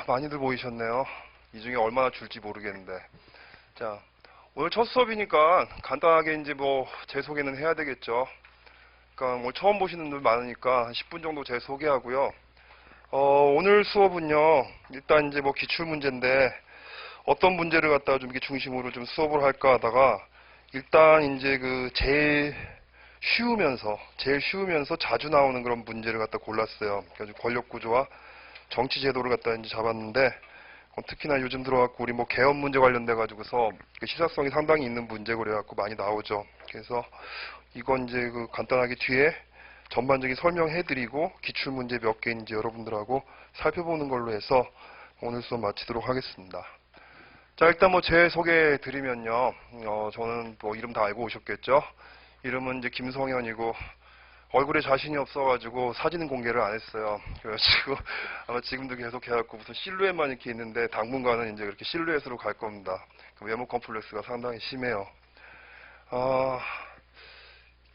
많이들 모이셨네요. 이 중에 얼마나 줄지 모르겠는데. 자, 오늘 첫 수업이니까 간단하게 이제 뭐 제 소개는 해야 되겠죠. 그러니까 뭐 처음 보시는 분들 많으니까 한 10분 정도 제 소개하고요. 오늘 수업은요, 일단 이제 뭐 기출 문제인데 어떤 문제를 갖다가 좀 이렇게 중심으로 좀 수업을 할까 하다가 일단 이제 그 제일 쉬우면서 자주 나오는 그런 문제를 갖다 골랐어요. 그래서 권력 구조와 정치 제도를 갖다 이제 잡았는데 특히나 요즘 들어갖고 우리 뭐 개헌 문제 관련돼 가지고서 시사성이 상당히 있는 문제 그래갖고 많이 나오죠. 그래서 이건 이제 그 간단하게 뒤에 전반적인 설명해드리고 기출 문제 몇 개인지 여러분들하고 살펴보는 걸로 해서 오늘 수업 마치도록 하겠습니다. 자, 일단 뭐 제 소개 드리면요. 저는 뭐 이름 다 알고 오셨겠죠? 이름은 이제 김성현이고 얼굴에 자신이 없어가지고 사진은 공개를 안 했어요. 그래가지고 아마 지금도 계속 해갖고 무슨 실루엣만 이렇게 있는데 당분간은 이제 그렇게 실루엣으로 갈 겁니다. 외모 컴플렉스가 상당히 심해요.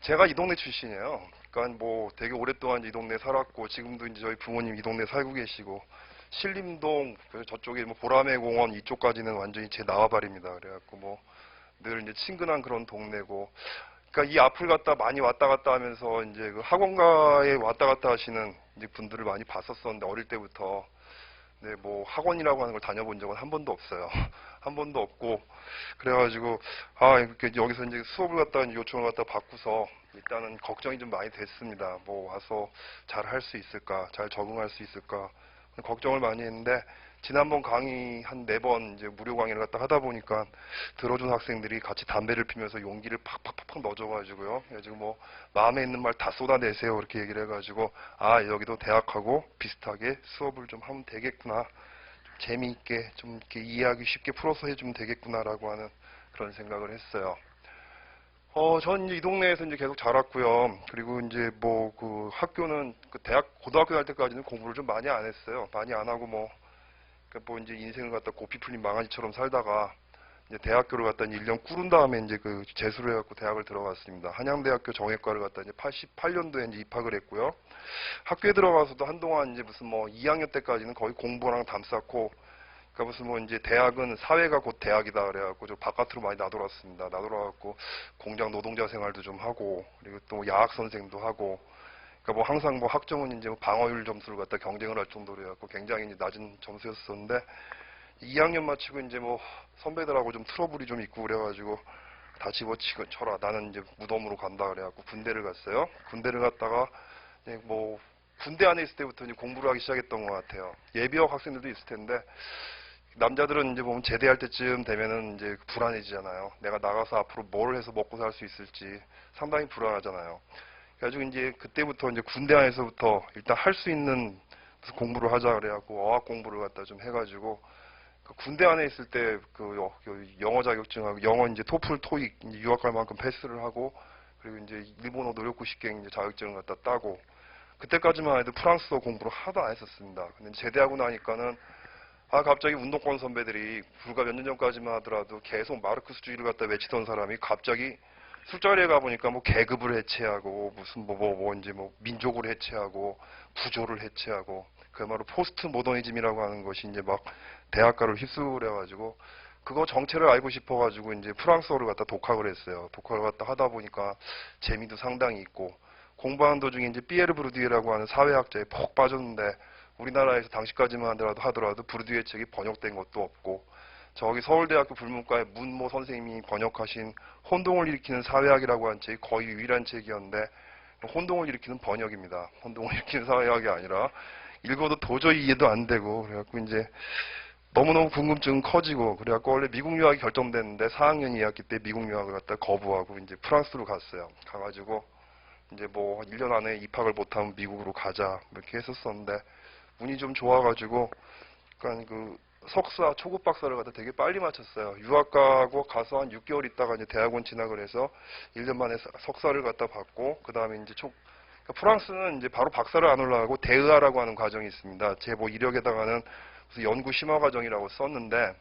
제가 이 동네 출신이에요. 그러니까 뭐 되게 오랫동안 이 동네에 살았고 지금도 이제 저희 부모님 이 동네에 살고 계시고 신림동 저쪽에 뭐 보라매 공원 이쪽까지는 완전히 제 나와바리입니다. 그래갖고 뭐 늘 이제 친근한 그런 동네고 그러니까 이 앞을 갖다 많이 왔다 갔다 하면서 이제 그 학원가에 왔다 갔다 하시는 이제 분들을 많이 봤었었는데 어릴 때부터 네, 뭐 학원이라고 하는 걸 다녀본 적은 한 번도 없어요. 한 번도 없고 그래가지고 이렇게 여기서 이제 수업을 갖다 요청을 갖다 받고서 일단은 걱정이 좀 많이 됐습니다. 뭐 와서 잘 할 수 있을까, 잘 적응할 수 있을까 걱정을 많이 했는데 지난번 강의 한 4번 이제 무료 강의를 갖다 하다 보니까 들어준 학생들이 같이 담배를 피면서 용기를 팍팍팍팍 넣어줘가지고요. 지금 뭐 마음에 있는 말 다 쏟아내세요 이렇게 얘기를 해가지고 여기도 대학하고 비슷하게 수업을 좀 하면 되겠구나. 좀 재미있게 좀 이렇게 이해하기 쉽게 풀어서 해주면 되겠구나라고 하는 그런 생각을 했어요. 전 이제 이 동네에서 이제 계속 자랐고요. 그리고 이제 뭐 그 학교는 그 고등학교 갈 때까지는 공부를 좀 많이 안 했어요. 많이 안 하고 뭐 이제 인생을 갖다 고삐 풀린 망아지처럼 살다가 이제 대학교를 갖다 1년 꾸른 다음에 이제 그 재수를 해갖고 대학을 들어갔습니다. 한양대학교 정외과를 갖다 이제 88년도에 이제 입학을 했고요. 학교에 들어가서도 한동안 이제 무슨 뭐 2학년 때까지는 거의 공부랑 담쌓고 그러니까 무슨 뭐 이제 대학은 사회가 곧 대학이다 그래갖고 저 바깥으로 많이 나돌았습니다. 나돌아갖고 공장 노동자 생활도 좀 하고 그리고 또 야학 선생도 하고 그러니까 뭐 항상 뭐 학점은 이제 뭐 방어율 점수를 갖다 경쟁을 할 정도로 해갖고 굉장히 이제 낮은 점수였었는데 2학년 마치고 이제 뭐 선배들하고 좀 트러블이 좀 있고 그래가지고 다 집어치워라 나는 이제 무덤으로 간다 그래갖고 군대를 갔어요. 군대를 갔다가 뭐 군대 안에 있을 때부터 이제 공부를 하기 시작했던 것 같아요. 예비역 학생들도 있을 텐데 남자들은 이제 보면 제대할 때쯤 되면은 이제 불안해지잖아요. 내가 나가서 앞으로 뭘 해서 먹고 살 수 있을지 상당히 불안하잖아요. 그래가지고 이제 그때부터 이제 군대 안에서부터 일단 할 수 있는 무슨 공부를 하자 그래갖고 어학 공부를 갖다 좀 해가지고 그 군대 안에 있을 때 그 영어 자격증하고 영어 이제 토플 토익 이제 유학 갈 만큼 패스를 하고 그리고 이제 일본어 노력구 식경 이제 자격증을 갖다 따고 그때까지만 해도 프랑스어 공부를 하나도 안 했었습니다. 근데 제대하고 나니까는 갑자기 운동권 선배들이 불과 몇 년 전까지만 하더라도 계속 마르크스주의를 갖다 외치던 사람이 갑자기 술자리에 가보니까 뭐 계급을 해체하고 무슨 이제 뭐 민족을 해체하고 구조를 해체하고 그야말로 포스트 모더니즘이라고 하는 것이 이제 막 대학가를 휩쓸어가지고 그거 정체를 알고 싶어가지고 이제 프랑스어를 갖다 독학을 했어요. 독학을 갖다 하다 보니까 재미도 상당히 있고 공부하는 도중에 이제 피에르 브루디에라고 하는 사회학자에 푹 빠졌는데 우리나라에서 당시까지만 하더라도 브루디에 책이 번역된 것도 없고 저기 서울대학교 불문과의 문모 선생님이 번역하신 혼동을 일으키는 사회학이라고 한 책이 거의 유일한 책이었는데 혼동을 일으키는 번역입니다. 혼동을 일으키는 사회학이 아니라 읽어도 도저히 이해도 안 되고 그래갖고 이제 너무너무 궁금증은 커지고 그래갖고 원래 미국 유학이 결정됐는데 4학년 2학기 때 미국 유학을 갖다 거부하고 이제 프랑스로 갔어요. 가가지고 이제 뭐 1년 안에 입학을 못하면 미국으로 가자 이렇게 했었었는데 운이 좀 좋아가지고 그러니까 그 석사 초급 박사를 갖다 되게 빨리 마쳤어요. 유학 가고 가서 한 6개월 있다가 이제 대학원 진학을 해서 1년 만에 석사를 갖다 받고 그 다음에 이제 그러니까 프랑스는 이제 바로 박사를 안 올라가고 대의학라고 하는 과정이 있습니다. 제 뭐 이력에다가는 무슨 연구 심화 과정이라고 썼는데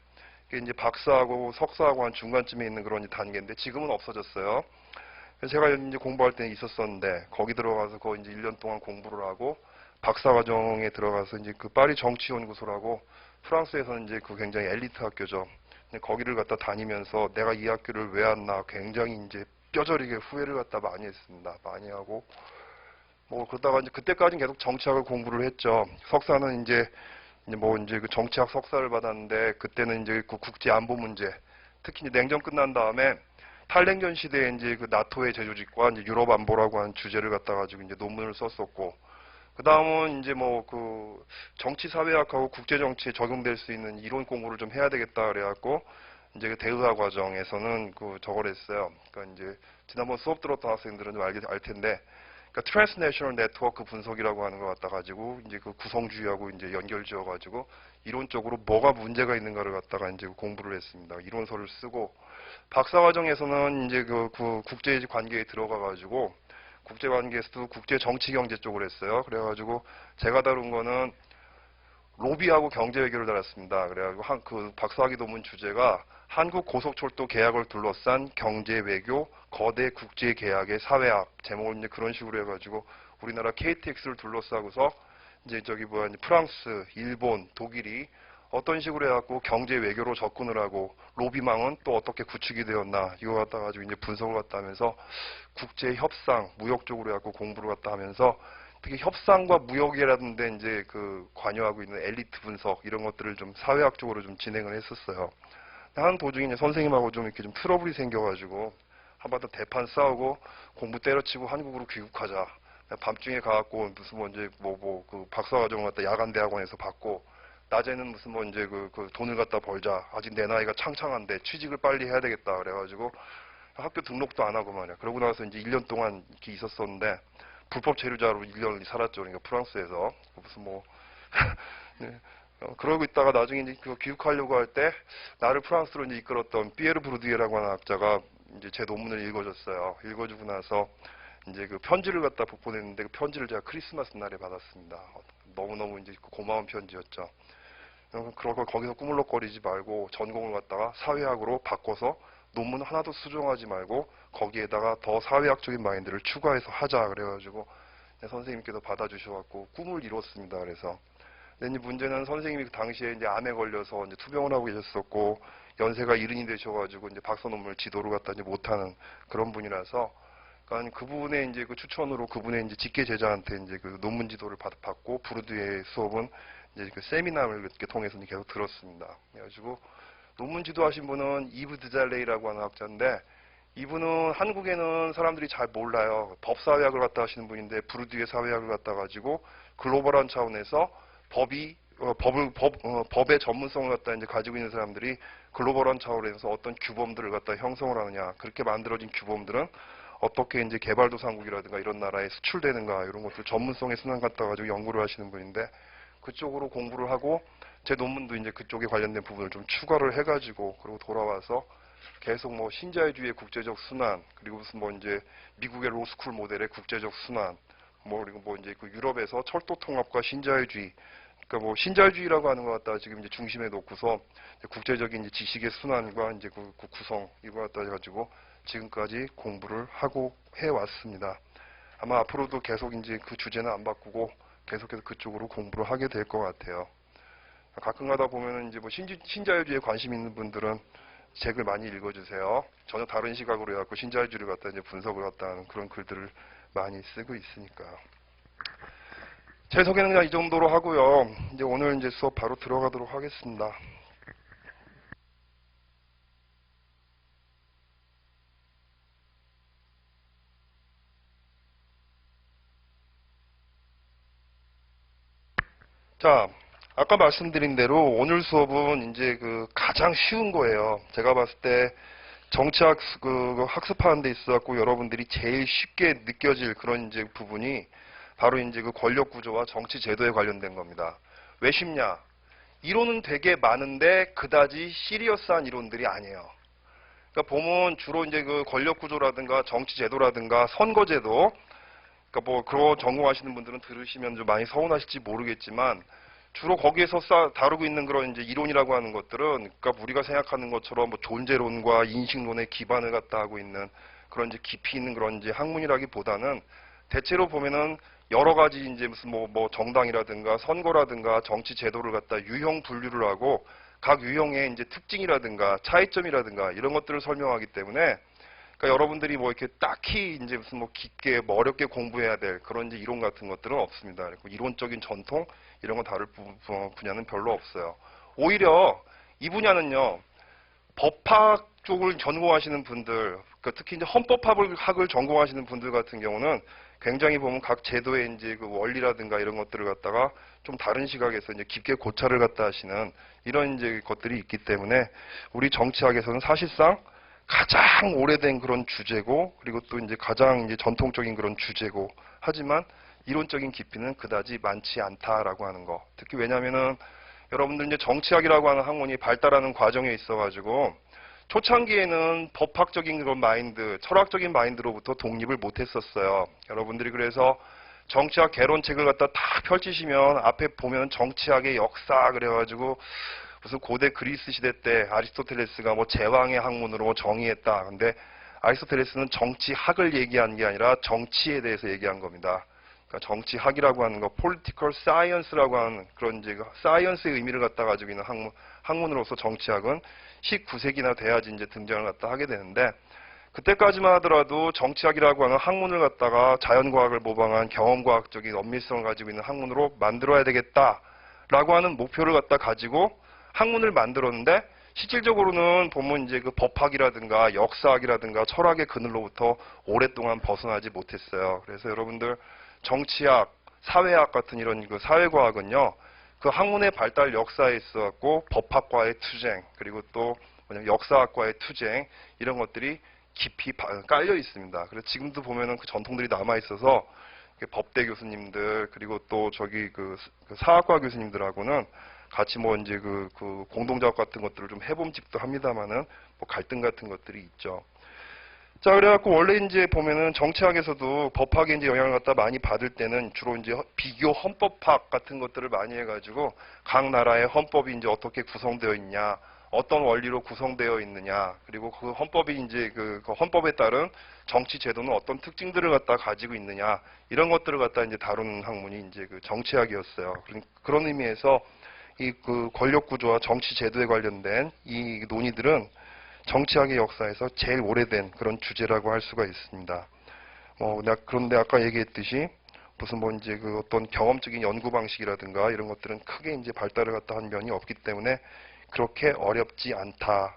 그게 이제 박사하고 석사하고 한 중간쯤에 있는 그런 단계인데 지금은 없어졌어요. 그래서 제가 이제 공부할 때 있었었는데 거기 들어가서 거의 이제 1년 동안 공부를 하고 박사과정에 들어가서 이제 그 파리 정치연구소라고 프랑스에서는 이제 그 굉장히 엘리트 학교죠. 근데 거기를 갖다 다니면서 내가 이 학교를 왜 왔나 굉장히 이제 뼈저리게 후회를 갖다 많이 했습니다. 많이 하고 뭐 그러다가 이제 그때까지는 계속 정치학을 공부를 했죠. 석사는 이제 뭐 이제 그 정치학 석사를 받았는데 그때는 이제 그 국제 안보 문제, 특히 이제 냉전 끝난 다음에 탈냉전 시대에 이제 그 나토의 재조직과 이제 유럽 안보라고 하는 주제를 갖다 가지고 이제 논문을 썼었고, 그 다음은 이제 뭐 그 정치 사회학하고 국제 정치에 적용될 수 있는 이론 공부를 좀 해야 되겠다 그래갖고 이제 그 대의학 과정에서는 그 저걸 했어요. 그러니까 이제 지난번 수업 들었던 학생들은 좀 알 텐데, 그러니까 트랜스내셔널 네트워크 분석이라고 하는 거 갖다 가지고 이제 그 구성주의하고 이제 연결 지어 가지고 이론적으로 뭐가 문제가 있는가를 갖다가 이제 공부를 했습니다. 이론서를 쓰고, 박사 과정에서는 이제 그 국제 관계에 들어가 가지고 국제 관계에서도 국제 정치 경제 쪽을 했어요. 그래가지고 제가 다룬 거는 로비하고 경제 외교를 달았습니다. 그래가지고 그 박사학위 논문 주제가 한국 고속철도 계약을 둘러싼 경제 외교 거대 국제 계약의 사회학, 제목을 이제 그런 식으로 해가지고 우리나라 KTX를 둘러싸고서 이제 저기 뭐야 프랑스, 일본, 독일이 어떤 식으로 해갖고 경제 외교로 접근을 하고 로비망은 또 어떻게 구축이 되었나 이거 갖다 가지고 이제 분석을 갖다 하면서 국제 협상, 무역 쪽으로 해갖고 공부를 갖다 하면서 특히 협상과 무역이라든데 이제 그 관여하고 있는 엘리트 분석 이런 것들을 좀 사회학적으로 좀 진행을 했었어요. 하는 도중에 이제 선생님하고 좀 이렇게 좀 트러블이 생겨가지고 한바탕 대판 싸우고 공부 때려치고 한국으로 귀국하자. 밤중에 가갖고 무슨 뭐 이제 그 박사과정을 갖다 야간 대학원에서 받고 낮에는 무슨 뭐 이제 그 돈을 갖다 벌자. 아직 내 나이가 창창한데 취직을 빨리 해야 되겠다. 그래가지고 학교 등록도 안 하고 말이야. 그러고 나서 이제 1년 동안 이렇게 있었었는데 불법 체류자로 1년을 살았죠. 그러니까 프랑스에서 무슨 뭐 네. 그러고 있다가 나중에 이제 그 귀국하려고 할 때 나를 프랑스로 이제 이끌었던 피에르 브루디에라고 하는 학자가 이제 제 논문을 읽어줬어요. 읽어주고 나서 이제 그 편지를 갖다 보냈는데 그 편지를 제가 크리스마스 날에 받았습니다. 너무너무 이제 고마운 편지였죠. 그러고 거기서 꾸물럭거리지 말고 전공을 갖다가 사회학으로 바꿔서 논문 하나도 수정하지 말고 거기에다가 더 사회학적인 마인드를 추가해서 하자 그래가지고 선생님께서 받아주셔갖고 꿈을 이뤘습니다. 그래서 근데 이제 문제는 선생님이 그 당시에 이제 암에 걸려서 이제 투병을 하고 계셨었고 연세가 70이 되셔가지고 이제 박사 논문을 지도를 갖다 이제 못하는 그런 분이라서 그러니까 그분의 이제 그 추천으로 그분의 이제 직계 제자한테 이제 그 논문 지도를 받고 부르드의 수업은 이제 그 세미나를 이렇게 통해서 계속 들었습니다. 그래가지고 논문 지도하신 분은 이브 드잘레이라고 하는 학자인데 이분은 한국에는 사람들이 잘 몰라요. 법사회학을 갖다 하시는 분인데 부르드의 사회학을 갖다 가지고 글로벌한 차원에서 법의 전문성을 갖다 이제 가지고 있는 사람들이 글로벌한 차원에서 어떤 규범들을 갖다 형성을 하느냐. 그렇게 만들어진 규범들은 어떻게 이제 개발도상국이라든가 이런 나라에 수출되는가 이런 것들 전문성의 순환 갖다 가지고 연구를 하시는 분인데 그쪽으로 공부를 하고 제 논문도 이제 그쪽에 관련된 부분을 좀 추가를 해가지고 그리고 돌아와서 계속 뭐 신자유주의의 국제적 순환 그리고 무슨 뭐 이제 미국의 로스쿨 모델의 국제적 순환 뭐 그리고 뭐 이제 그 유럽에서 철도 통합과 신자유주의 그러니까 뭐 신자유주의라고 하는 것 갖다 지금 이제 중심에 놓고서 이제 국제적인 이제 지식의 순환과 이제 그 구성 이거 갖다 가지고 지금까지 공부를 하고 해 왔습니다. 아마 앞으로도 계속 이제 그 주제는 안 바꾸고 계속해서 그쪽으로 공부를 하게 될 것 같아요. 가끔가다 보면은 이제 뭐 신자유주의에 관심 있는 분들은 책을 많이 읽어주세요. 전혀 다른 시각으로 해갖고 신자유주의를 갖다 이제 분석을 갖다 하는 그런 글들을 많이 쓰고 있으니까요. 제 소개는 그냥 이 정도로 하고요. 이제 오늘 이제 수업 바로 들어가도록 하겠습니다. 자, 아까 말씀드린 대로 오늘 수업은 이제 그 가장 쉬운 거예요. 제가 봤을 때 정치학 그 학습하는 데 있어갖고 여러분들이 제일 쉽게 느껴질 그런 이제 부분이 바로 이제 그 권력 구조와 정치 제도에 관련된 겁니다. 왜 쉽냐? 이론은 되게 많은데 그다지 시리어스한 이론들이 아니에요. 그러니까 보면 주로 이제 그 권력 구조라든가 정치 제도라든가 선거 제도 그러니까 뭐 그런 전공하시는 분들은 들으시면 좀 많이 서운하실지 모르겠지만 주로 거기에서 다루고 있는 그런 이제 이론이라고 하는 것들은 그러니까 우리가 생각하는 것처럼 뭐 존재론과 인식론의 기반을 갖다 하고 있는 그런 이제 깊이 있는 그런 이제 학문이라기보다는 대체로 보면은 여러 가지 이제 무슨 뭐 정당이라든가 선거라든가 정치 제도를 갖다 유형 분류를 하고 각 유형의 이제 특징이라든가 차이점이라든가 이런 것들을 설명하기 때문에 그러니까 여러분들이 뭐 이렇게 딱히 이제 무슨 뭐 깊게 뭐 어렵게 공부해야 될 그런 이제 이론 같은 것들은 없습니다. 그리고 이론적인 전통 이런 거 다룰 분야는 별로 없어요. 오히려 이 분야는요. 법학 쪽을 전공하시는 분들, 그러니까 특히 이제 헌법학을 전공하시는 분들 같은 경우는 굉장히 보면 각 제도의 이제 그 원리라든가 이런 것들을 갖다가 좀 다른 시각에서 이제 깊게 고찰을 갖다 하시는 이런 이제 것들이 있기 때문에 우리 정치학에서는 사실상 가장 오래된 그런 주제고 그리고 또 이제 가장 이제 전통적인 그런 주제고 하지만 이론적인 깊이는 그다지 많지 않다라고 하는 거. 특히 왜냐면은 여러분들 이제 정치학이라고 하는 학문이 발달하는 과정에 있어가지고 초창기에는 법학적인 그런 마인드, 철학적인 마인드로부터 독립을 못했었어요. 여러분들이 그래서 정치학 개론책을 갖다 다 펼치시면 앞에 보면 정치학의 역사 그래가지고 무슨 고대 그리스 시대 때 아리스토텔레스가 뭐 제왕의 학문으로 정의했다. 근데 아리스토텔레스는 정치학을 얘기한 게 아니라 정치에 대해서 얘기한 겁니다. 그러니까 정치학이라고 하는 거, political science라고 하는 그런 이제 사이언스의 의미를 갖다 가지고 있는 학문으로서 정치학은 19세기나 돼야지 이제 등장을 갖다 하게 되는데 그때까지만 하더라도 정치학이라고 하는 학문을 갖다가 자연과학을 모방한 경험과학적인 엄밀성을 가지고 있는 학문으로 만들어야 되겠다라고 하는 목표를 갖다 가지고 학문을 만들었는데 실질적으로는 보면 이제 그 법학이라든가 역사학이라든가 철학의 그늘로부터 오랫동안 벗어나지 못했어요. 그래서 여러분들 정치학, 사회학 같은 이런 그 사회과학은요, 그 학문의 발달 역사에 있어갖고 법학과의 투쟁, 그리고 또 역사학과의 투쟁, 이런 것들이 깊이 깔려 있습니다. 그래서 지금도 보면은 그 전통들이 남아있어서 법대 교수님들, 그리고 또 저기 그 사학과 교수님들하고는 같이 뭐 이제 그 공동작업 같은 것들을 좀 해봄직도 합니다만은 뭐 갈등 같은 것들이 있죠. 자, 그래갖고 원래 이제 보면은 정치학에서도 법학에 이제 영향을 갖다 많이 받을 때는 주로 이제 비교 헌법학 같은 것들을 많이 해가지고 각 나라의 헌법이 이제 어떻게 구성되어 있냐, 어떤 원리로 구성되어 있느냐, 그리고 그 헌법이 이제 그 헌법에 따른 정치 제도는 어떤 특징들을 갖다 가지고 있느냐, 이런 것들을 갖다 이제 다루는 학문이 이제 그 정치학이었어요. 그런 의미에서 이 그 권력 구조와 정치 제도에 관련된 이 논의들은 정치학의 역사에서 제일 오래된 그런 주제라고 할 수가 있습니다. 그런데 아까 얘기했듯이 무슨 뭐 이제 그 어떤 경험적인 연구 방식이라든가 이런 것들은 크게 이제 발달을 갖다 한 면이 없기 때문에 그렇게 어렵지 않다.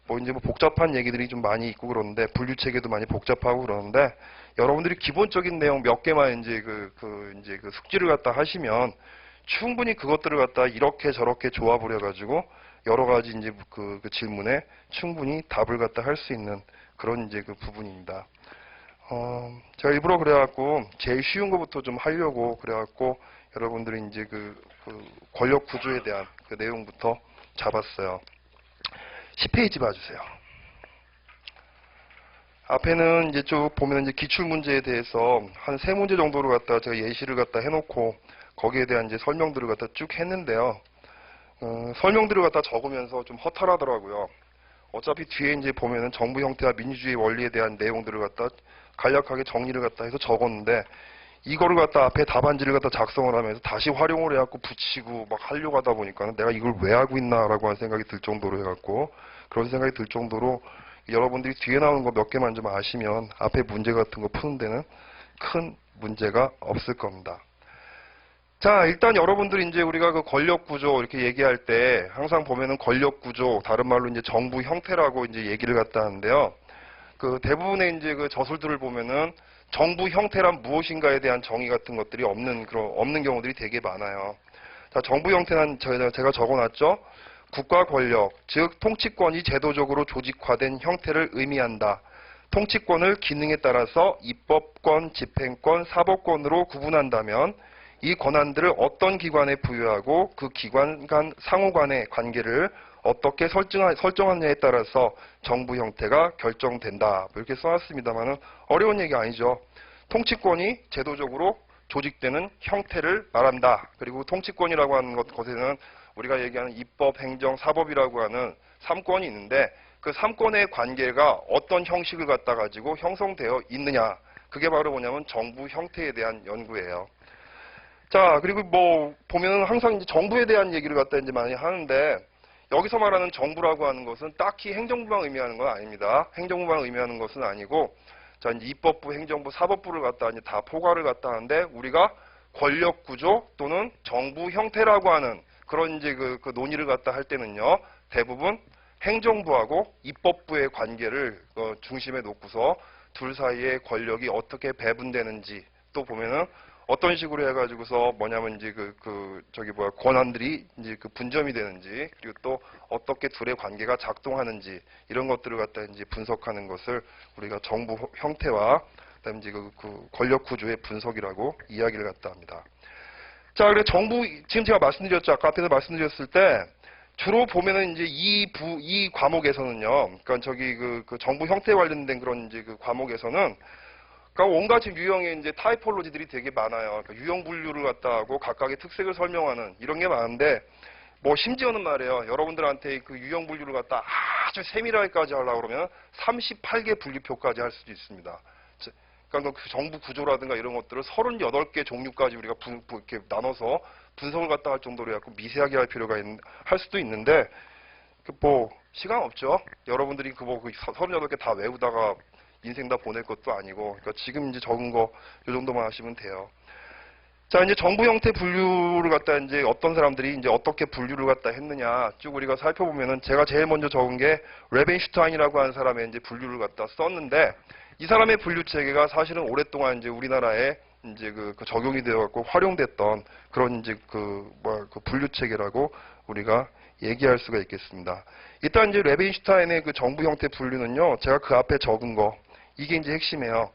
뭐 이제 뭐 복잡한 얘기들이 좀 많이 있고 그러는데 분류 체계도 많이 복잡하고 그러는데 여러분들이 기본적인 내용 몇 개만 이제 이제 그 숙지를 갖다 하시면 충분히 그것들을 갖다 이렇게 저렇게 조합을 해가지고 여러 가지 이제 그 질문에 충분히 답을 갖다 할 수 있는 그런 이제 그 부분입니다. 제가 일부러 그래갖고 제일 쉬운 것부터 좀 하려고 그래갖고 여러분들이 이제 그 권력 구조에 대한 그 내용부터 잡았어요. 10페이지 봐주세요. 앞에는 이제 쭉 보면 이제 기출 문제에 대해서 한 3문제 정도로 갖다 제가 예시를 갖다 해놓고 거기에 대한 이제 설명들을 갖다 쭉 했는데요. 설명들을 갖다 적으면서 좀 허탈하더라고요. 어차피 뒤에 이제 보면은 정부 형태와 민주주의 원리에 대한 내용들을 갖다 간략하게 정리를 갖다 해서 적었는데 이거를 갖다 앞에 답안지를 갖다 작성을 하면서 다시 활용을 해갖고 붙이고 막 하려고 하다 보니까는 내가 이걸 왜 하고 있나라고 하는 생각이 들 정도로 해갖고 그런 생각이 들 정도로 여러분들이 뒤에 나오는 거 몇 개만 좀 아시면 앞에 문제 같은 거 푸는 데는 큰 문제가 없을 겁니다. 자, 일단 여러분들이 이제 우리가 그 권력 구조 이렇게 얘기할 때 항상 보면은 권력 구조, 다른 말로 이제 정부 형태라고 이제 얘기를 갖다 하는데요. 그 대부분의 이제 그 저술들을 보면은 정부 형태란 무엇인가에 대한 정의 같은 것들이 없는 경우들이 되게 많아요. 자, 정부 형태는 제가 적어놨죠. 국가 권력, 즉 통치권이 제도적으로 조직화된 형태를 의미한다. 통치권을 기능에 따라서 입법권, 집행권, 사법권으로 구분한다면 이 권한들을 어떤 기관에 부여하고 그 기관 간 상호 간의 관계를 어떻게 설정하느냐에 따라서 정부 형태가 결정된다. 이렇게 써놨습니다만은 어려운 얘기 아니죠. 통치권이 제도적으로 조직되는 형태를 말한다. 그리고 통치권이라고 하는 것에는 우리가 얘기하는 입법, 행정, 사법이라고 하는 3권이 있는데 그 3권의 관계가 어떤 형식을 갖다 가지고 형성되어 있느냐. 그게 바로 뭐냐면 정부 형태에 대한 연구예요. 자, 그리고 뭐 보면은 항상 이제 정부에 대한 얘기를 갖다 이제 많이 하는데 여기서 말하는 정부라고 하는 것은 딱히 행정부만 의미하는 건 아닙니다. 행정부만 의미하는 것은 아니고 자, 이제 입법부, 행정부, 사법부를 갖다 이제 다 포괄을 갖다 하는데 우리가 권력 구조 또는 정부 형태라고 하는 그런 이제 그 논의를 갖다 할 때는요. 대부분 행정부하고 입법부의 관계를 중심에 놓고서 둘 사이의 권력이 어떻게 배분되는지 또 보면은 어떤 식으로 해가지고서 뭐냐면 이제 권한들이 이제 그 분점이 되는지 그리고 또 어떻게 둘의 관계가 작동하는지 이런 것들을 갖다 이제 분석하는 것을 우리가 정부 형태와 그다음에 이제 그 권력 구조의 분석이라고 이야기를 갖다 합니다. 자, 그래 정부 지금 제가 말씀드렸죠. 아까 앞에서 말씀드렸을 때 주로 보면은 이제 이 과목에서는요. 그러니까 그 정부 형태 관련된 그런 이제 그 과목에서는 그러니까 온갖 지금 유형의 이제 타이폴로지들이 되게 많아요. 그러니까 유형 분류를 갖다 하고 각각의 특색을 설명하는 이런 게 많은데 뭐 심지어는 말이에요. 여러분들한테 그 유형 분류를 갖다 아주 세밀하게까지 하려고 그러면 38개 분류표까지 할 수도 있습니다. 그러니까 그 정부 구조라든가 이런 것들을 38개 종류까지 우리가 이렇게 나눠서 분석을 갖다 할 정도로 해갖고 미세하게 할 필요가 할 수도 있는데 뭐 시간 없죠. 여러분들이 그 38개 다 외우다가 인생 다 보낼 것도 아니고, 그러니까 지금 이제 적은 거 요 정도만 하시면 돼요. 자, 이제 정부 형태 분류를 갖다 이제 어떤 사람들이 이제 어떻게 분류를 갖다 했느냐 쭉 우리가 살펴보면은 제가 제일 먼저 적은 게 레벤슈타인이라고 하는 사람의 이제 분류를 갖다 썼는데 이 사람의 분류 체계가 사실은 오랫동안 이제 우리나라에 이제 그 적용이 되어 갖고 활용됐던 그런 이제 그 분류 체계라고 우리가 얘기할 수가 있겠습니다. 일단 이제 레벤슈타인의 그 정부 형태 분류는요, 제가 그 앞에 적은 거 이게 이제 핵심이에요.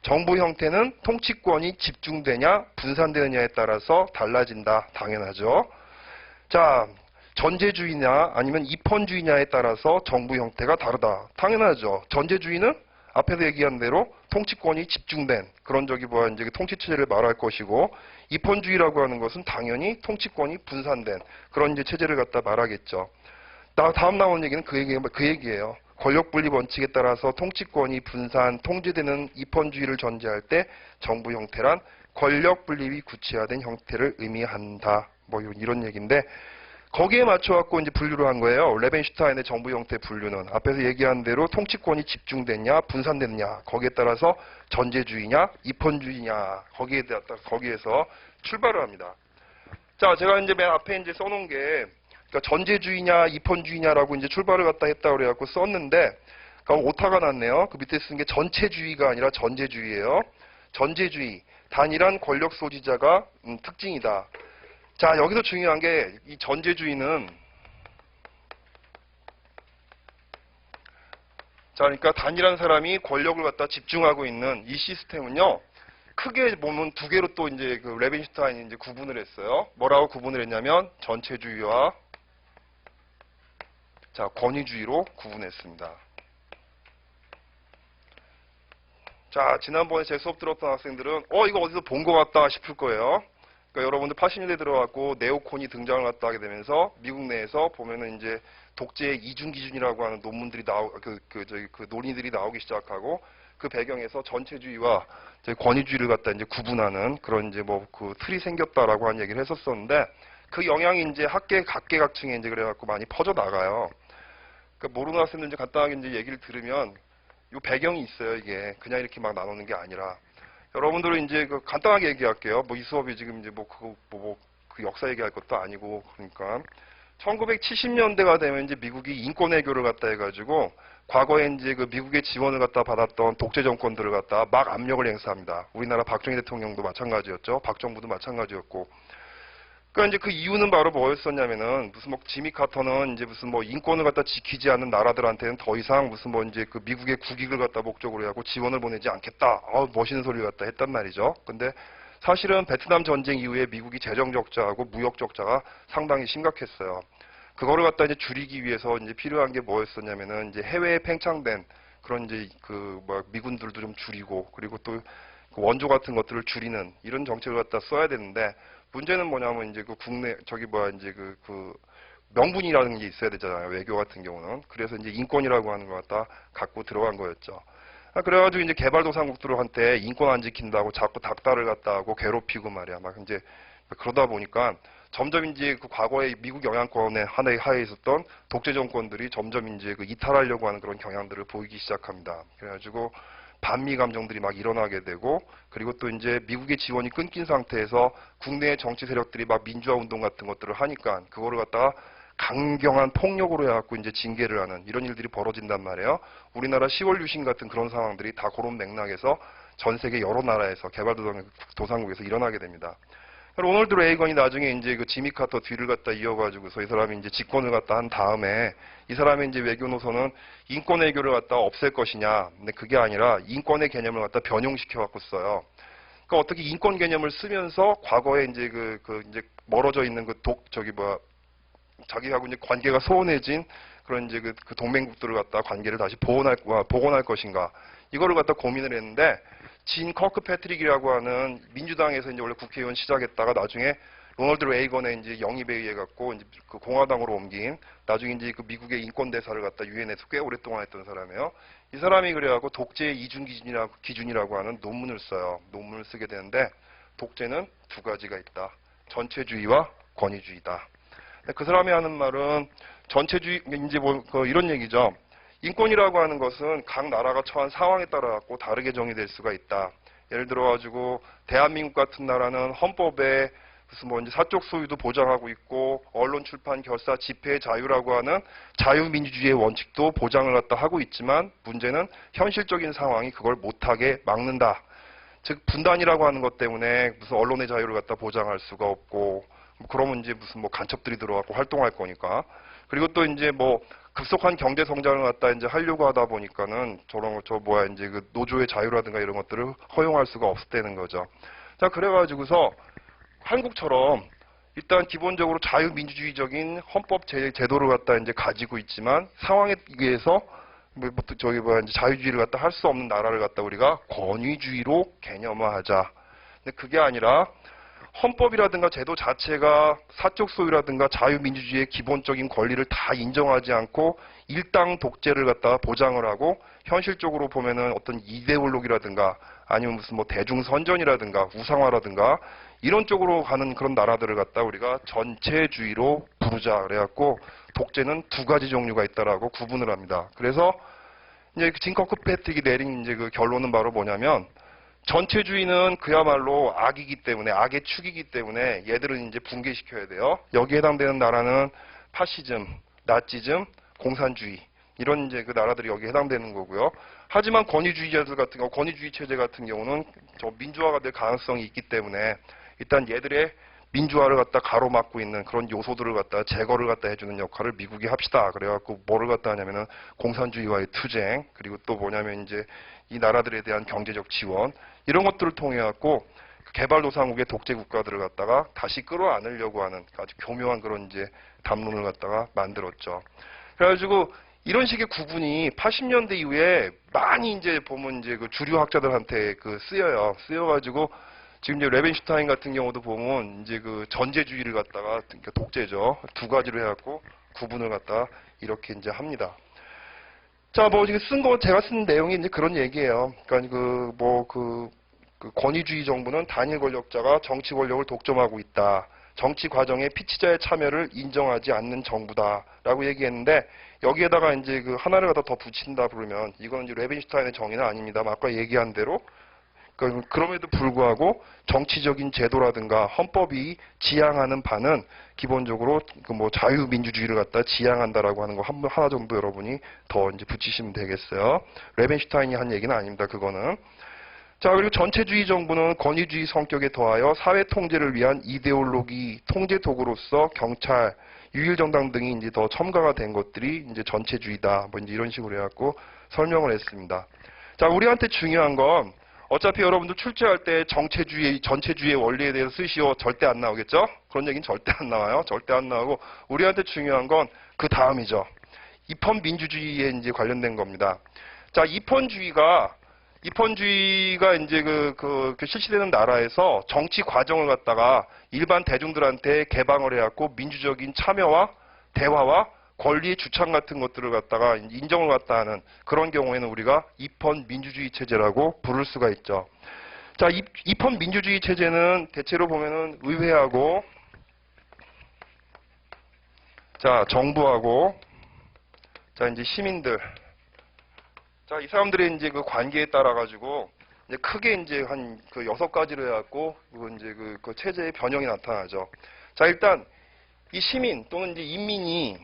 정부 형태는 통치권이 집중되냐 분산되느냐에 따라서 달라진다. 당연하죠. 자, 전제주의냐 아니면 입헌주의냐에 따라서 정부 형태가 다르다. 당연하죠. 전제주의는 앞에서 얘기한 대로 통치권이 집중된 그런 이제 통치체제를 말할 것이고 입헌주의라고 하는 것은 당연히 통치권이 분산된 그런 이제 체제를 갖다 말하겠죠. 다음 나온 얘기는 그 얘기예요. 권력분리 원칙에 따라서 통치권이 분산, 통제되는 입헌주의를 전제할 때 정부 형태란 권력분립이 구체화된 형태를 의미한다. 뭐 이런 얘기인데 거기에 맞춰갖고 이제 분류를 한 거예요. 레벤슈타인의 정부 형태 분류는 앞에서 얘기한 대로 통치권이 집중됐냐, 분산됐냐 거기에 따라서 전제주의냐, 입헌주의냐 거기에서 출발을 합니다. 자, 제가 이제 맨 앞에 이제 써놓은 게 그러니까 전제주의냐, 입헌주의냐라고 이제 출발을 갖다 했다 그래갖고 썼는데 그럼 오타가 났네요. 그 밑에 쓴 게 전체주의가 아니라 전제주의예요. 전제주의, 단일한 권력 소지자가 특징이다. 자, 여기서 중요한 게 이 전제주의는 자, 그러니까 단일한 사람이 권력을 갖다 집중하고 있는 이 시스템은요. 크게 보면 두 개로 또 이제 그 레벤슈타인이 이제 구분을 했어요. 뭐라고 구분을 했냐면 전체주의와 자, 권위주의로 구분했습니다. 자, 지난번에 제 수업 들었던 학생들은 이거 어디서 본 것 같다 싶을 거예요. 그러니까 여러분들 80년대 들어갔고 네오콘이 등장을 갖다 하게 되면서 미국 내에서 보면은 이제 독재의 이중 기준이라고 하는 논문들이 논의들이 나오기 시작하고 그 배경에서 전체주의와 권위주의를 갖다 이제 구분하는 그런 이제 그 틀이 생겼다라고 하는 얘기를 했었었는데 그 영향이 이제 각계각층에 이제 그래갖고 많이 퍼져 나가요. 그러니까 모르는 학생들 이제 간단하게 이제 얘기를 들으면 요 배경이 있어요. 이게 그냥 이렇게 막 나누는 게 아니라 여러분들은 이제 간단하게 얘기할게요. 이 수업이 지금 이제 그 역사 얘기할 것도 아니고 그러니까 1970년대가 되면 이제 미국이 인권외교를 갖다 해가지고 과거에 이제 그 미국의 지원을 갖다 받았던 독재 정권들을 갖다 막 압력을 행사합니다. 우리나라 박정희 대통령도 마찬가지였죠. 박정부도 마찬가지였고. 그러니까 이제 그 이유는 바로 뭐였었냐면은 무슨 지미 카터는 이제 무슨 인권을 갖다 지키지 않는 나라들한테는 더 이상 무슨 이제 그 미국의 국익을 갖다 목적으로 하고 지원을 보내지 않겠다. 멋있는 소리를 갖다 했단 말이죠. 근데 사실은 베트남 전쟁 이후에 미국이 재정 적자하고 무역 적자가 상당히 심각했어요. 그거를 갖다 이제 줄이기 위해서 이제 필요한 게 뭐였었냐면은 이제 해외에 팽창된 그런 이제 미군들도 좀 줄이고 그리고 또 그 원조 같은 것들을 줄이는 이런 정책을 갖다 써야 되는데 문제는 뭐냐면 이제 그 국내 이제 그 명분이라는 게 있어야 되잖아요. 외교 같은 경우는. 그래서 이제 인권이라고 하는 걸 갖다 갖고 들어간 거였죠. 그래가지고 이제 개발도상국들한테 인권 안 지킨다고 자꾸 닥달을 갖다 하고 괴롭히고 말이야. 막 이제 그러다 보니까 점점 이제 그 과거에 미국 영향권의 하에 있었던 독재 정권들이 점점 이제 그 이탈하려고 하는 그런 경향들을 보이기 시작합니다. 그래가지고 반미 감정들이 막 일어나게 되고, 그리고 또 이제 미국의 지원이 끊긴 상태에서 국내의 정치 세력들이 막 민주화 운동 같은 것들을 하니까 그거를 갖다가 강경한 폭력으로 해갖고 이제 징계를 하는 이런 일들이 벌어진단 말이에요. 우리나라 10월 유신 같은 그런 상황들이 다 그런 맥락에서 전 세계 여러 나라에서 개발도상국에서 일어나게 됩니다. 로널드 레이건이 나중에 이제 그 지미 카터 뒤를 갖다 이어가지고서 이 사람이 이제 집권을 갖다 한 다음에 이 사람의 이제 외교 노선은 인권 외교를 갖다 없앨 것이냐. 근데 그게 아니라 인권의 개념을 갖다 변형시켜 갖고 써요. 그러니까 어떻게 인권 개념을 쓰면서 과거에 이제 이제 멀어져 있는 자기하고 이제 관계가 소원해진 그런 이제 그 동맹국들을 갖다 관계를 다시 복원할 것인가. 이거를 갖다 고민을 했는데, 진 커크 패트릭이라고 하는 민주당에서 이제 원래 국회의원 시작했다가 나중에 로널드 레이건의 이제 영입에 의해 갖고 이제 그 공화당으로 옮긴 나중에 이제 그 미국의 인권 대사를 갖다 유엔에서 꽤 오랫동안 했던 사람이에요. 이 사람이 그래갖고 독재의 이중 기준이라고 하는 논문을 써요. 논문을 쓰게 되는데, 독재는 두 가지가 있다. 전체주의와 권위주의다. 그 사람이 하는 말은 전체주의, 이제 이런 얘기죠. 인권이라고 하는 것은 각 나라가 처한 상황에 따라 갖고 다르게 정의될 수가 있다. 예를 들어 가지고 대한민국 같은 나라는 헌법에 무슨 이제 사적 소유도 보장하고 있고, 언론 출판 결사 집회의 자유라고 하는 자유민주주의의 원칙도 보장을 갖다 하고 있지만, 문제는 현실적인 상황이 그걸 못하게 막는다. 즉 분단이라고 하는 것 때문에 무슨 언론의 자유를 갖다 보장할 수가 없고, 그러면 이제 무슨 간첩들이 들어와서 활동할 거니까. 그리고 또 이제 급속한 경제 성장을 갖다 이제 하려고 하다 보니까는 이제 그 노조의 자유라든가 이런 것들을 허용할 수가 없었다는 거죠. 자, 그래가지고서 한국처럼 일단 기본적으로 자유민주주의적인 헌법 제도를 갖다 이제 가지고 있지만 상황에 의해서 이제 자유주의를 갖다 할 수 없는 나라를 갖다 우리가 권위주의로 개념화하자. 근데 그게 아니라 헌법이라든가 제도 자체가 사적 소유라든가 자유민주주의의 기본적인 권리를 다 인정하지 않고 일당 독재를 갖다가 보장을 하고, 현실적으로 보면은 어떤 이데올로기라든가 아니면 무슨 대중선전이라든가 우상화라든가 이런 쪽으로 가는 그런 나라들을 갖다 우리가 전체주의로 부르자. 그래갖고 독재는 두 가지 종류가 있다라고 구분을 합니다. 그래서 이제 진 커크 패트릭이 내린 이제 그 결론은 바로 뭐냐면, 전체주의는 그야말로 악이기 때문에, 악의 축이기 때문에 얘들은 이제 붕괴시켜야 돼요. 여기에 해당되는 나라는 파시즘, 나치즘, 공산주의, 이런 이제 그 나라들이 여기에 해당되는 거고요. 하지만 권위주의 체제 같은 경우는 민주화가 될 가능성이 있기 때문에 일단 얘들의 민주화를 갖다 가로막고 있는 그런 요소들을 갖다 제거를 갖다 해주는 역할을 미국이 합시다. 그래갖고 뭐를 갖다 하냐면은 공산주의와의 투쟁, 그리고 또 뭐냐면 이제 이 나라들에 대한 경제적 지원, 이런 것들을 통해 갖고 개발도상국의 독재 국가들을 갖다가 다시 끌어안으려고 하는 아주 교묘한 그런 이제 담론을 갖다가 만들었죠. 그래가지고 이런 식의 구분이 80년대 이후에 많이 이제 보면 이제 그 주류 학자들한테 쓰여요. 쓰여가지고 지금 이제 레벤슈타인 같은 경우도 보면 이제 그 전제주의를 갖다가, 그러니까 독재죠. 두 가지로 해갖고 구분을 갖다가 이렇게 이제 합니다. 자, 지금 제가 쓴 내용이 이제 그런 얘기예요. 그러니까 그 권위주의 정부는 단일 권력자가 정치 권력을 독점하고 있다. 정치 과정에 피치자의 참여를 인정하지 않는 정부다라고 얘기했는데, 여기에다가 이제 그 하나를 갖다 더 붙인다 그러면 이거는 이제 레벤슈타인의 정의는 아닙니다만 아까 얘기한 대로 그럼에도 불구하고 정치적인 제도라든가 헌법이 지향하는 바는 기본적으로 자유민주주의를 갖다 지향한다라고 하는 거 하나 정도 여러분이 더 이제 붙이시면 되겠어요. 레벤슈타인이 한 얘기는 아닙니다. 그거는. 자, 그리고 전체주의 정부는 권위주의 성격에 더하여 사회 통제를 위한 이데올로기, 통제 도구로서 경찰, 유일정당 등이 이제 더 첨가가 된 것들이 이제 전체주의다. 이제 이런 식으로 해갖고 설명을 했습니다. 자, 우리한테 중요한 건 어차피 여러분들 출제할 때 전체주의의 원리에 대해서 쓰시오. 절대 안 나오겠죠? 그런 얘기는 절대 안 나와요. 절대 안 나오고, 우리한테 중요한 건 그 다음이죠. 입헌 민주주의에 이제 관련된 겁니다. 자, 입헌주의가 이제 실시되는 나라에서 정치 과정을 갖다가 일반 대중들한테 개방을 해갖고 민주적인 참여와 대화와 권리의 주창 같은 것들을 갖다가 인정을 갖다 하는 그런 경우에는 우리가 입헌 민주주의 체제라고 부를 수가 있죠. 자, 입헌 민주주의 체제는 대체로 보면은 의회하고 자, 정부하고 자, 이제 시민들. 자, 이 사람들의 이제 그 관계에 따라 가지고 이제 크게 이제 한 그 6가지로 해갖고 이제 그 체제의 변형이 나타나죠. 자, 일단 이 시민 또는 이제 인민이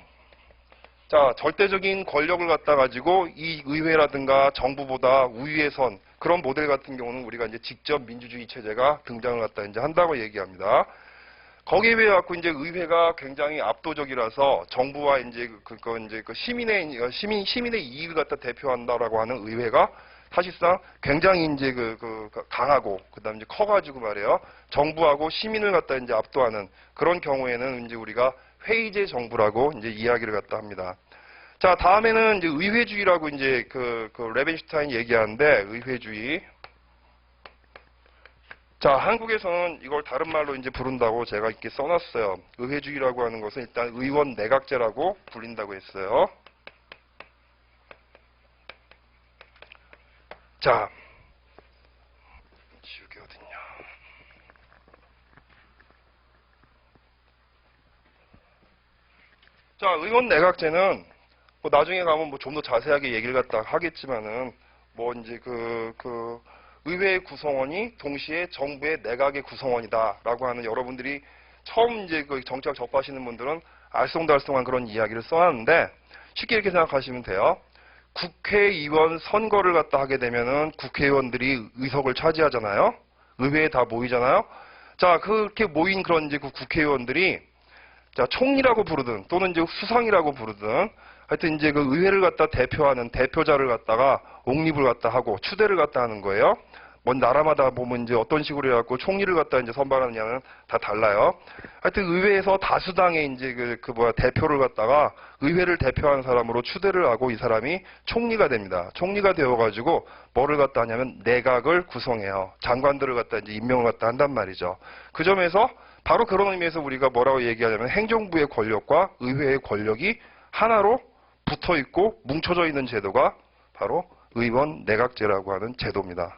자, 절대적인 권력을 갖다 가지고 이 의회라든가 정부보다 우위에 선 그런 모델 같은 경우는 우리가 이제 직접 민주주의 체제가 등장을 갖다 이제 한다고 얘기합니다. 거기에 비해 갖고 이제 의회가 굉장히 압도적이라서 정부와 이제 그 시민의 이익을 갖다 대표한다라고 하는 의회가 사실상 굉장히 이제 강하고 그다음에 이제 커가지고 말이에요. 정부하고 시민을 갖다 이제 압도하는 그런 경우에는 이제 우리가 회의제 정부라고 이제 이야기를 갖다 합니다. 자, 다음에는 이제 의회주의라고 이제 레벤슈타인이 얘기하는데 의회주의. 자, 한국에서는 이걸 다른 말로 이제 부른다고 제가 이렇게 써놨어요. 의회주의라고 하는 것은 일단 의원 내각제라고 불린다고 했어요. 자, 지우개 어딨냐. 자, 의원 내각제는 뭐 나중에 가면 뭐 좀 더 자세하게 얘기를 갖다 하겠지만은 뭐 이제 의회의 구성원이 동시에 정부의 내각의 구성원이다라고 하는 여러분들이 처음 이제 그 정치학 접하시는 분들은 알쏭달쏭한 그런 이야기를 써놨는데 쉽게 이렇게 생각하시면 돼요. 국회의원 선거를 갖다 하게 되면은 국회의원들이 의석을 차지하잖아요. 의회에 다 모이잖아요. 자, 그렇게 모인 그런 이제 그 국회의원들이 자, 총리라고 부르든 또는 이제 수상이라고 부르든 하여튼 이제 그 의회를 갖다 대표하는 대표자를 갖다가 옹립을 갖다 하고 추대를 갖다 하는 거예요. 뭔 나라마다 보면 이제 어떤 식으로 해갖고 총리를 갖다 이제 선발하느냐는 다 달라요. 하여튼 의회에서 다수당의 이제 대표를 갖다가 의회를 대표하는 사람으로 추대를 하고 이 사람이 총리가 됩니다. 총리가 되어가지고 뭐를 갖다 하냐면 내각을 구성해요. 장관들을 갖다 이제 임명을 갖다 한단 말이죠. 그 점에서 바로 그런 의미에서 우리가 뭐라고 얘기하냐면 행정부의 권력과 의회의 권력이 하나로 붙어 있고 뭉쳐져 있는 제도가 바로 의원 내각제라고 하는 제도입니다.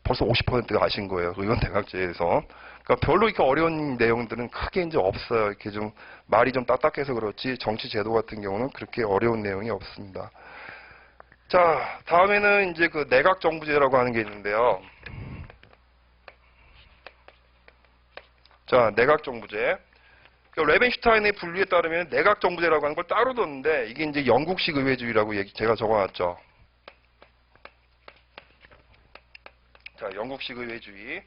벌써 50%가 아신 거예요. 의원 내각제에서. 그러니까 별로 이렇게 어려운 내용들은 크게 이제 없어요. 이렇게 좀 말이 좀 딱딱해서 그렇지 정치 제도 같은 경우는 그렇게 어려운 내용이 없습니다. 자, 다음에는 이제 그 내각 정부제라고 하는 게 있는데요. 자, 내각 정부제. 레벤슈타인의 분류에 따르면 내각 정부제라고 하는 걸 따로 뒀는데 이게 이제 영국식 의회주의라고 제가 적어놨죠. 자, 영국식 의회주의.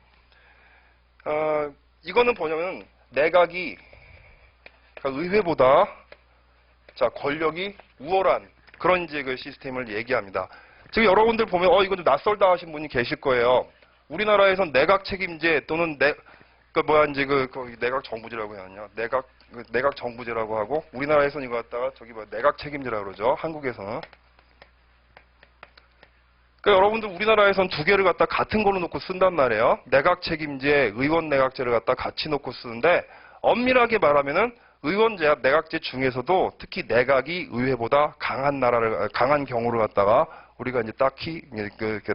이거는 뭐냐면 내각이 그러니까 의회보다 자, 권력이 우월한 그런 이제 그 시스템을 얘기합니다. 지금 여러분들 보면 이거 좀 낯설다 하신 분이 계실 거예요. 우리나라에선 내각 책임제 또는 내각 정부제라고 해야 하냐? 내각 정부제라고 하고 우리나라에서는 이거 갖다가 내각 책임제라고 그러죠. 한국에서는. 그러니까 여러분들 우리나라에선 두 개를 갖다 같은 걸로 놓고 쓴단 말이에요. 내각 책임제, 의원 내각제를 갖다 같이 놓고 쓰는데 엄밀하게 말하면은 의원 내각제 중에서도 특히 내각이 의회보다 강한 경우를 갖다가 우리가 이제 딱히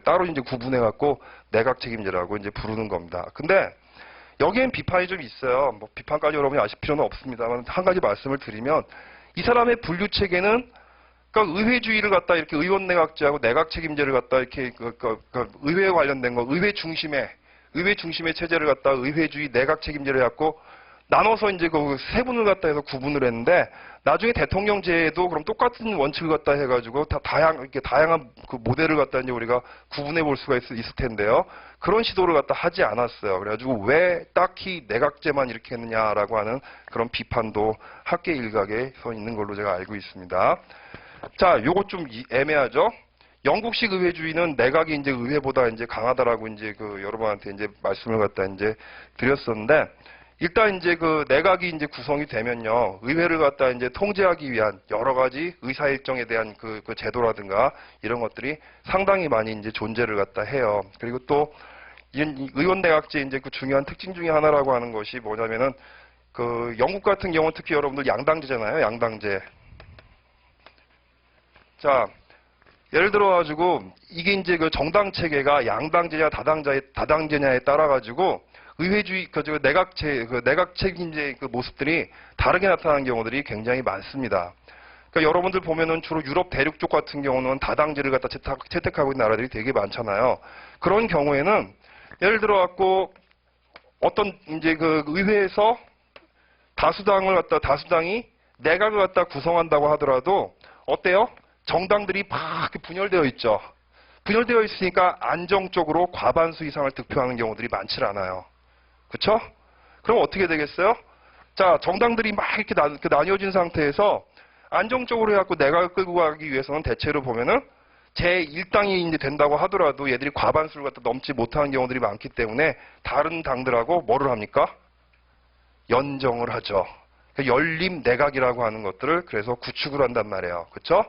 따로 이제 구분해 갖고 내각 책임제라고 이제 부르는 겁니다. 근데 여기엔 비판이 좀 있어요. 뭐 비판까지 여러분이 아실 필요는 없습니다만 한 가지 말씀을 드리면 이 사람의 분류 체계는 그러니까 의회주의를 갖다 이렇게 의원 내각제하고 내각 책임제를 갖다 이렇게 의회에 관련된 거 의회 중심의 체제를 갖다 의회주의 내각 책임제를 갖고 나눠서 이제 그 세분을 갖다 해서 구분을 했는데 나중에 대통령제에도 그럼 똑같은 원칙을 갖다 해가지고 다양한 그 모델을 갖다 이제 우리가 구분해 볼 수가 있을 텐데요. 그런 시도를 갖다 하지 않았어요. 그래가지고 왜 딱히 내각제만 이렇게 했느냐라고 하는 그런 비판도 학계 일각에서 있는 걸로 제가 알고 있습니다. 자, 요거 좀 애매하죠? 영국식 의회주의는 내각이 이제 의회보다 이제 강하다라고 이제 여러분한테 이제 말씀을 갖다 이제 드렸었는데 일단 이제 내각이 이제 구성이 되면요. 의회를 갖다 이제 통제하기 위한 여러 가지 의사일정에 대한 그 제도라든가 이런 것들이 상당히 많이 이제 존재를 갖다 해요. 그리고 또 의원 내각제 이제 그 중요한 특징 중에 하나라고 하는 것이 뭐냐면은 영국 같은 경우는 특히 여러분들 양당제잖아요. 양당제. 자, 예를 들어가지고 이게 이제 그 정당 체계가 양당제냐 다당제냐에 따라 가지고 의회주의 그 내각체인제 그 모습들이 다르게 나타나는 경우들이 굉장히 많습니다. 그러니까 여러분들 보면은 주로 유럽 대륙 쪽 같은 경우는 다당제를 갖다 채택하고 있는 나라들이 되게 많잖아요. 그런 경우에는 예를 들어 갖고 어떤 이제 그 의회에서 다수당이 내각을 갖다 구성한다고 하더라도 어때요? 정당들이 막 분열되어 있죠. 분열되어 있으니까 안정적으로 과반수 이상을 득표하는 경우들이 많지 않아요. 그렇죠? 그럼 어떻게 되겠어요? 자, 정당들이 막 이렇게 나뉘어진 상태에서 안정적으로 해갖고 내각을 끌고 가기 위해서는 대체로 보면은 제1당이 이제 된다고 하더라도 얘들이 과반수를 갖다 넘지 못하는 경우들이 많기 때문에 다른 당들하고 뭐를 합니까? 연정을 하죠. 연립 내각이라고 하는 것들을 그래서 구축을 한단 말이에요. 그렇죠?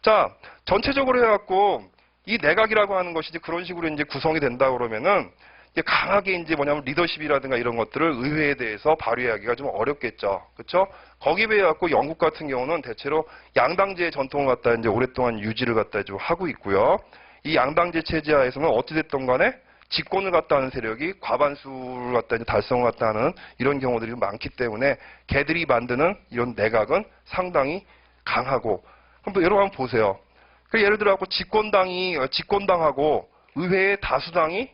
자, 전체적으로 해갖고 이 내각이라고 하는 것이 이제 그런 식으로 이제 구성이 된다 그러면은 이제 강하게 이제 뭐냐면 리더십이라든가 이런 것들을 의회에 대해서 발휘하기가 좀 어렵겠죠. 그렇죠? 거기에 비해 갖고 영국 같은 경우는 대체로 양당제의 전통을 갖다 이제 오랫동안 유지를 갖다 좀 하고 있고요. 이 양당제 체제 하에서는 어찌됐든 간에 집권을 갖다 하는 세력이 과반수를 갖다 이제 달성을 갖다 하는 이런 경우들이 많기 때문에 걔들이 만드는 이런 내각은 상당히 강하고 그럼 여러분 한번 보세요. 예를 들어 갖고 집권당하고 의회의 다수당이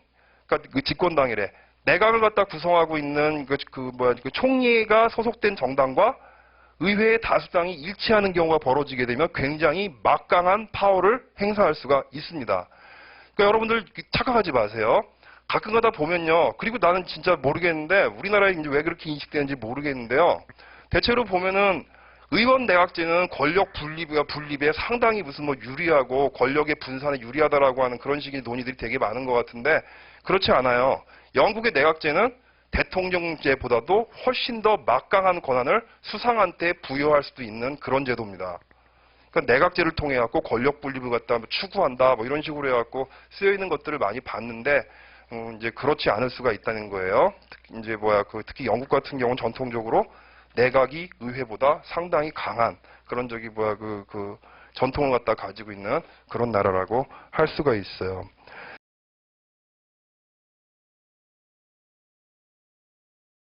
그러니까 그 집권당이래. 내각을 갖다 구성하고 있는 그 총리가 소속된 정당과 의회의 다수당이 일치하는 경우가 벌어지게 되면 굉장히 막강한 파워를 행사할 수가 있습니다. 그러니까 여러분들 착각하지 마세요. 가끔가다 보면요. 그리고 나는 진짜 모르겠는데 우리나라에 이제 왜 그렇게 인식되는지 모르겠는데요. 대체로 보면은 의원 내각제는 권력 분립에 상당히 무슨 뭐 유리하고 권력의 분산에 유리하다라고 하는 그런 식의 논의들이 되게 많은 것 같은데 그렇지 않아요. 영국의 내각제는 대통령제보다도 훨씬 더 막강한 권한을 수상한테 부여할 수도 있는 그런 제도입니다. 그러니까 내각제를 통해 갖고 권력 분립을 갖다 추구한다 뭐 이런 식으로 해갖고 쓰여 있는 것들을 많이 봤는데 이제 그렇지 않을 수가 있다는 거예요. 특히 영국 같은 경우는 전통적으로 내각이 의회보다 상당히 강한 그런 전통을 갖다 가지고 있는 그런 나라라고 할 수가 있어요.